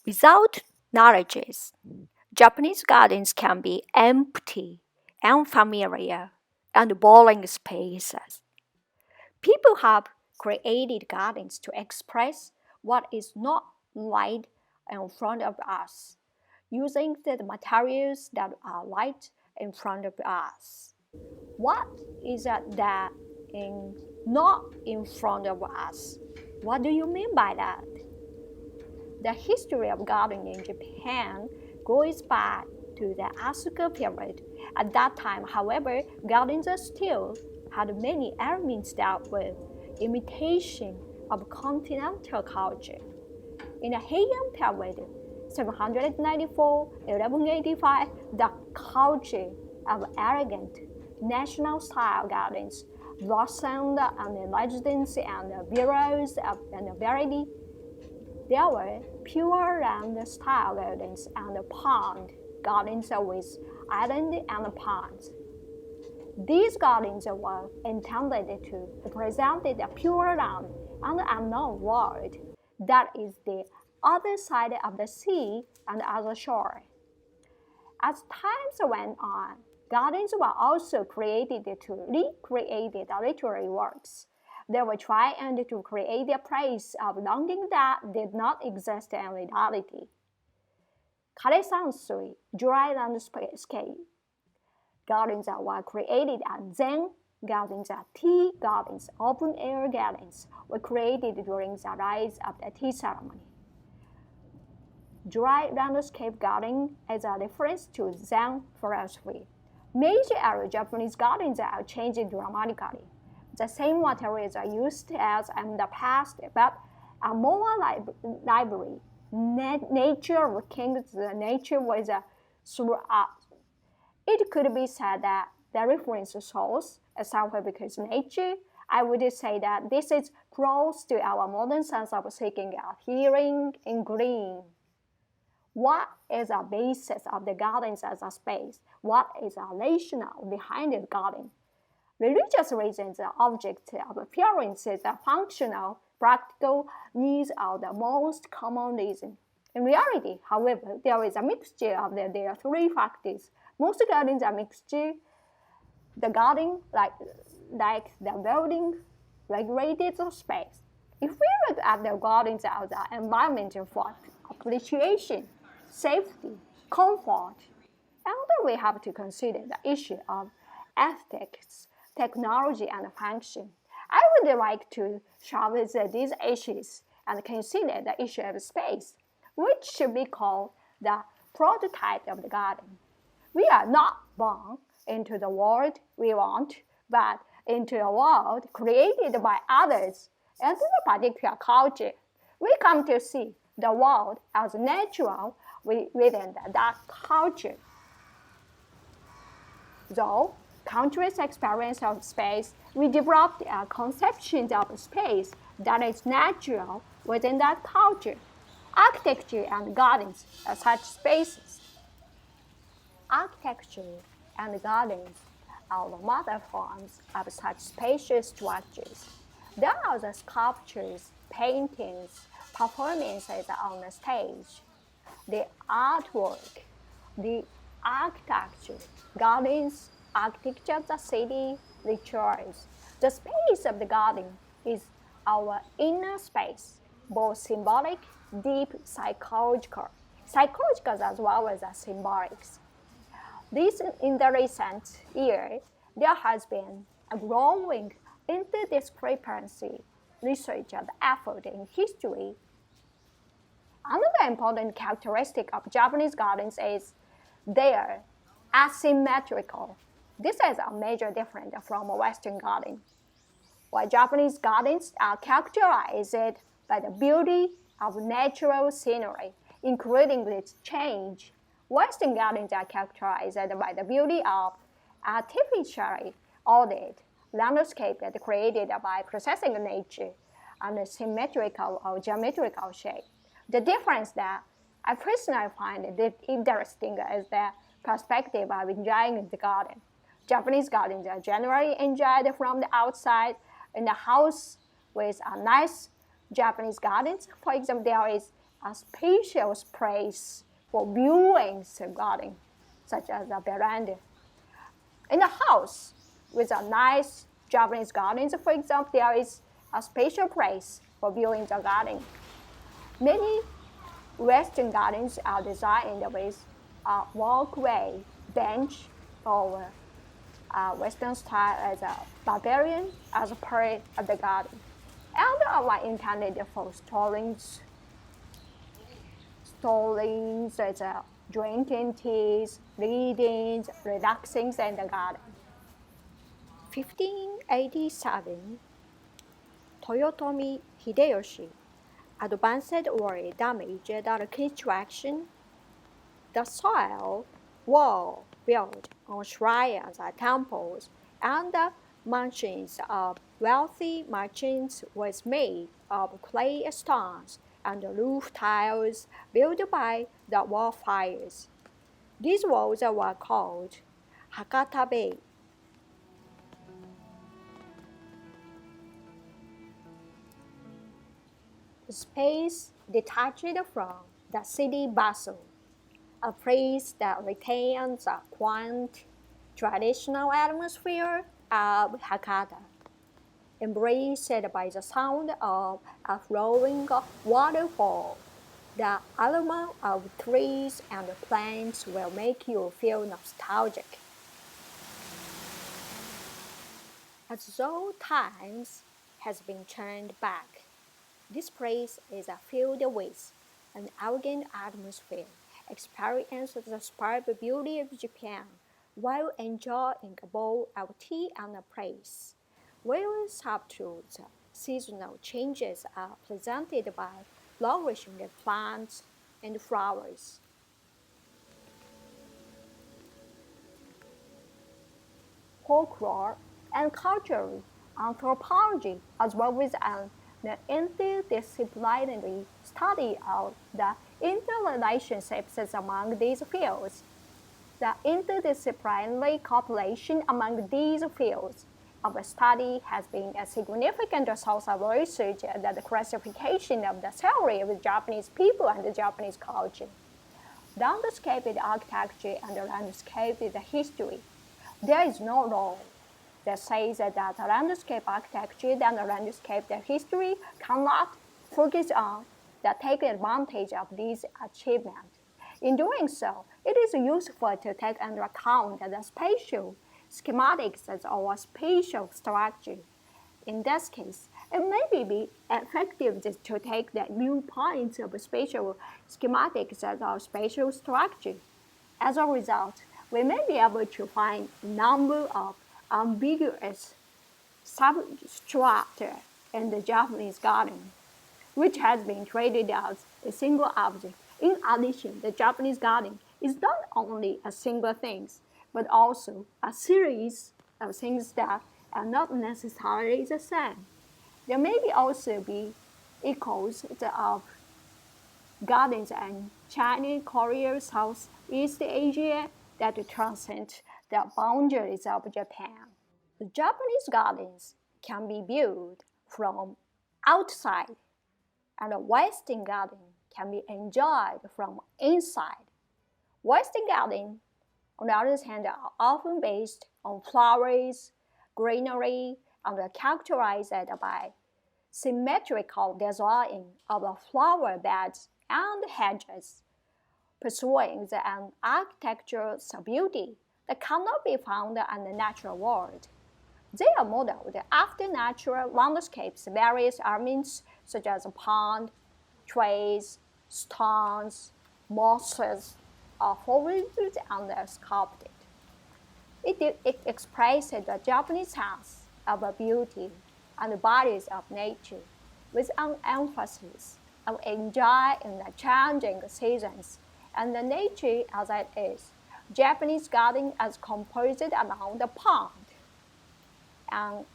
Without knowledge, Japanese gardens can be empty, unfamiliar, and boring spaces. People have created gardens to express what is not right in front of us, using the materials that are right in front of us. What is that in not in front of us? What do you mean by that? The history of gardening in Japan goes back to the Asuka period. At that time, however, gardens still had many elements that were imitation of continental culture. In the Heian period, 794-1185, the culture of elegant, national-style gardens blossomed on the residence and the villas of the nobility. There were pure land-style gardens and pond gardens with island and ponds. These gardens were intended to represent the pure land and the unknown world that is the other side of the sea and other shore. As times went on, gardens were also created to recreate the literary works. They were trying to create a place of longing that did not exist in reality. Karesansui, dry landscape. Gardens were created at Zen, gardens at tea gardens, open-air gardens were created during the rise of the tea ceremony. Dry landscape gardening is a reference to Zen philosophy. Major area Japanese gardens are changing dramatically. The same materials are used as in the past, but a MoMo library, nature working, the nature was throughout. It could be said that the reference source is somewhere because nature. I would say that this is close to our modern sense of seeking out healing in green. What is the basis of the gardens as a space? What is the rationale behind the garden? Religious reasons, the object of appearances, the functional, practical needs are the most common reason. In reality, however, there is a mixture of their three factors. Most gardens are mixture. The garden, like the building, regulated space. If we look at the gardens as the environment for appreciation, safety, comfort, and we have to consider the issue of ethics, technology, and function. I would like to traverse these issues and consider the issue of space, which should be called the prototype of the garden. We are not born into the world we want, but into a world created by others and a particular culture. We come to see the world as natural within that culture. Though countless experience of space, we developed a conception of space that is natural within that culture. Architecture and gardens are such spaces. Architecture and gardens are the mother forms of such spacious structures. There are the sculptures, paintings, performances on the stage, the artwork, the architecture, gardens, architecture of the city, rituals. The space of the garden is our inner space, both symbolic, deep, psychological as well as symbolics. In the recent year, there has been a growing interdiscrepancy research and effort in history. Another important characteristic of Japanese gardens is their asymmetrical. This is a major difference from a Western garden. While Japanese gardens are characterized by the beauty of natural scenery, including its change, Western gardens are characterized by the beauty of artificially ordered landscape that created by processing nature and a symmetrical or geometrical shape. The difference that I personally find interesting is the perspective of enjoying the garden. Japanese gardens are generally enjoyed from the outside in the house with a nice Japanese gardens. For example, there is a spacious place for viewing the garden, such as a veranda. In a house with a nice Japanese garden, for example, there is a special place for viewing the garden. Many Western gardens are designed with a walkway, bench, or Western style as a barbarian as a part of the garden. And are intended for stallings as drinking teas, reading, relaxing in the garden. 1587, Toyotomi Hideyoshi advanced or damaged the construction. The soil wall built on shrines, temples, and the mansions of wealthy merchants was made of clay stones and roof tiles built by the warfighters. These walls were called Hakatabe. Space detached from the city bustle, a place that retains a quaint, traditional atmosphere of Hakata, embraced by the sound of a flowing waterfall. The aroma of trees and plants will make you feel nostalgic. As though times has been turned back, this place is filled with an elegant atmosphere. Experience the superb beauty of Japan while enjoying a bowl of tea and a praise. Where subtle seasonal changes are presented by flourishing plants and flowers. Folklore and cultural anthropology, as well as an interdisciplinary study of the interrelationships among these fields. The interdisciplinary cooperation among these fields of study has been a significant source of research and the classification of the theory of the Japanese people and the Japanese culture. Landscape architecture and landscape history. There is no law that says that landscape architecture and landscape history cannot focus on that take advantage of these achievements. In doing so, it is useful to take into account the spatial schematics or spatial structure. In this case, it may be effective to take the viewpoints of spatial schematics or spatial structure. As a result, we may be able to find a number of ambiguous substrata in the Japanese garden, which has been treated as a single object. In addition, the Japanese garden is not only a single thing, but also a series of things that are not necessarily the same. There may also be echoes of gardens in China, Korea, Southeast Asia that transcend the boundaries of Japan. The Japanese gardens can be viewed from outside, and a Western garden can be enjoyed from inside. Western gardens, on the other hand, are often based on flowers, greenery, and are characterized by symmetrical design of flower beds and hedges, pursuing an architectural beauty that cannot be found in the natural world. They are modeled after natural landscapes. Various elements such as pond, trees, stones, mosses are forested and sculpted. It expresses the Japanese sense of beauty and the bodies of nature with an emphasis on enjoying the changing seasons and the nature as it is. Japanese garden is composed around the pond. An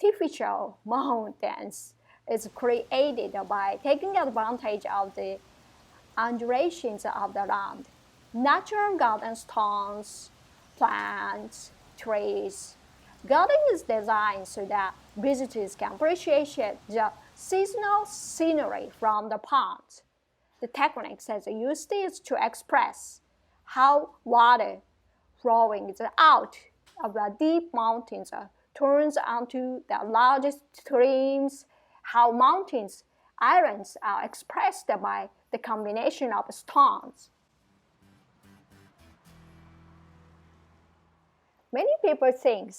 artificial mountains is created by taking advantage of the undulations of the land. Natural garden stones, plants, trees. Garden is designed so that visitors can appreciate the seasonal scenery from the pond. The techniques is used is to express how water flowing out of the deep mountains turns onto the largest streams, how mountains, islands are expressed by the combination of stones. Many people think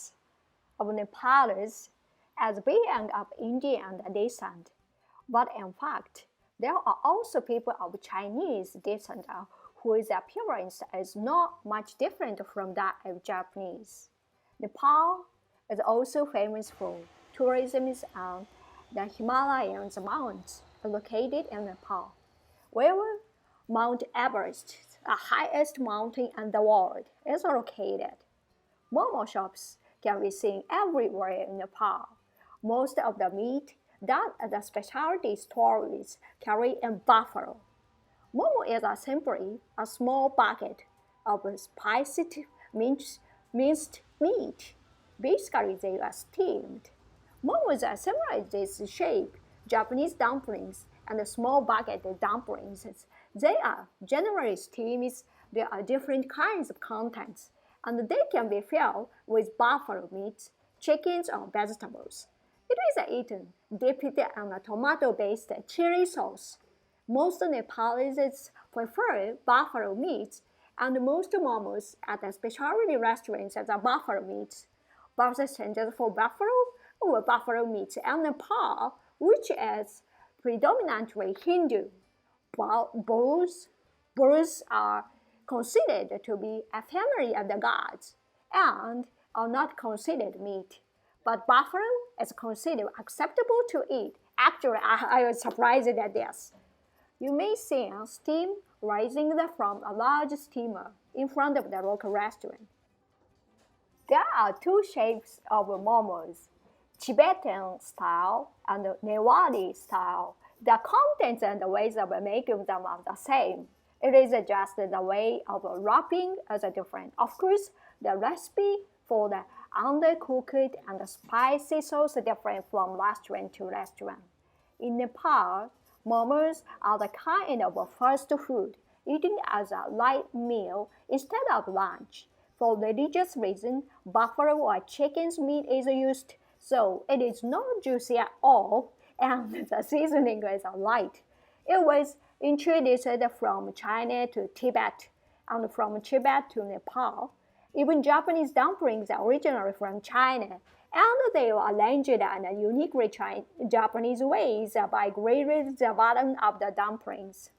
of Nepalese as being of Indian descent, but in fact, there are also people of Chinese descent whose appearance is not much different from that of Japanese. Nepal is also famous for tourism on the Himalayan mountains located in Nepal, where Mount Everest, the highest mountain in the world, is located. MoMo shops can be seen everywhere in Nepal. Most of the meat that the specialty stores carry in buffalo. MoMo is simply a small bucket of spiced minced meat. Basically, they are steamed. Momos are similar in this shape. Japanese dumplings and small bucket dumplings. They are generally steamed. There are different kinds of contents, and they can be filled with buffalo meat, chickens, or vegetables. It is eaten dipped in a tomato-based chili sauce. Most Nepalese prefer buffalo meat, and most momos at the specialty restaurants are buffalo meat. But the standard for buffalo or buffalo meat in Nepal, which is predominantly Hindu. Bulls are considered to be a family of the gods and are not considered meat. But buffalo is considered acceptable to eat. Actually, I was surprised at this. You may see steam rising from a large steamer in front of the local restaurant. There are two shapes of momos, Tibetan style and Nepali style. The contents and the ways of making them are the same. It is just the way of wrapping is different. Of course, the recipe for the undercooked and spicy sauce is different from restaurant to restaurant. In Nepal, momos are the kind of fast food eaten as a light meal instead of lunch. For religious reasons, buffalo or chicken's meat is used, so it is not juicy at all, and the seasoning is light. It was introduced from China to Tibet, and from Tibet to Nepal. Even Japanese dumplings are originally from China, and they were arranged in a uniquely Japanese ways by grading the bottom of the dumplings.